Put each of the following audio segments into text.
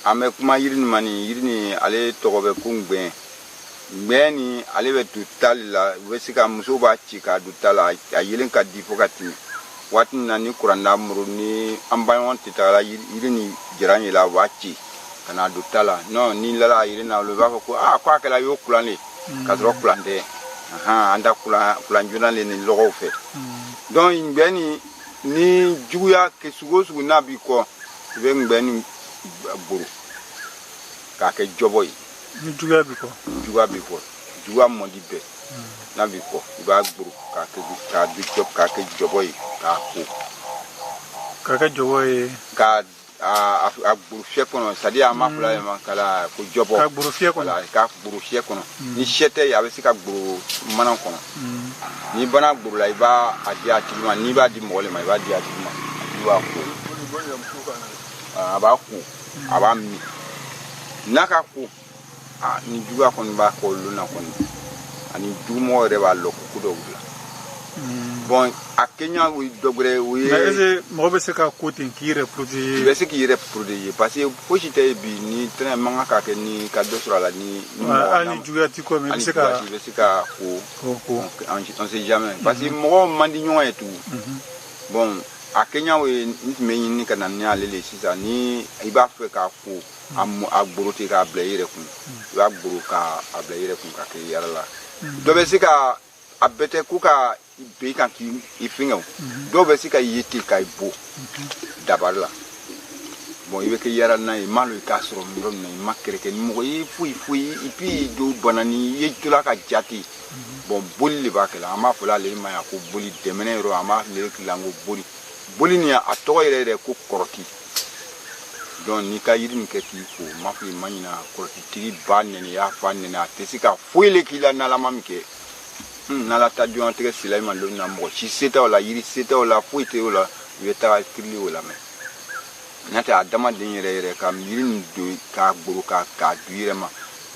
ame kuma yirini mani yirini ale togobe kungbe ni ale be tutalla wesika muso ba ci ka dutala a yelen ka di fokati wati na ni kuranda muru ni ambayon titala yirini jirani la wachi kana dutala no ni lala yirina lo ba ko kwa kala yo kulane ka dro kulande anda kulanjuna le ni logo fe donc ngbeni ni juya ke sugo na bi ko be ngbeni buru ka ke joboy ni juga bi ko juga modi be na bi ko ba buru ka bi job ka ke joboy ka ke joboy ka a buru fie kono sadi ama fula ma kala ko jobo ka buru fie kono ka buru fie kono ni chete ya be sika buru manan kono ni bana buru la iba adia tilma ni ba di mole ma iba dia tilma iba ko aba ku aba mi naka ku ni juga kon ba ko luna kon ani jumo re ba lo ku do gula bon a Kenya oui dogre oui mais est-ce mo be se ka côté qui reproduire be se qui reproduire parce que faut jité bi ni très manga ka ke ni ka do sur la ni ani juga ti ko mais se ka ko on sait jamais parce que mo mandi nyon et tout bon a Kenya we ni ni kana ni alele sisa ni iba fe ka ko a gborote ka blayire kun iba gboro ka a blayire kun ka ke yarala do be se ka abete ku ka be kan ki ifinga do be se ka yiti ka ibo dabarla bon ibe ke yara na e malo ka soro miro na makere ke mo yi fui ipi do banani yitula ka jati bon bolli ba ke la ama fula le ma ya ko bolli demene ro ama le kilango bolli ni a to yere ko koroti don ni ka yiri ni ke ki ko ma fi manina koroti tiri banne ni ya fanne na tesika fuile kila na la mamike na la ta dion tre sila man lo na mo si seta ola yiri seta ola fuite ola yeta kili ola me nata adama din yere ka yiri ni do ka gboro ka duire ma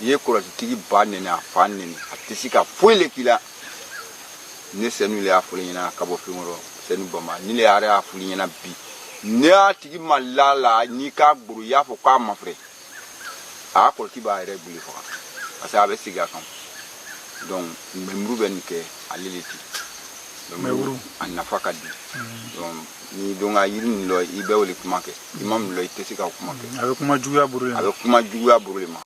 ye koroti tiri banne na fanne ni tesika fuile kila ne senu le afuli na ka bo fi ngoro senu bama ni le are afuli na bi ne a tigi malala ni ka gburu ya fo kwa mafre a ko ti ba ere buli fo asa be siga kan donc memru ben ke aliliti memru an nafaka di donc ni donga yirin lo ibe woli kuma ke imam lo itesi ka kuma ke avec kuma juya buru ma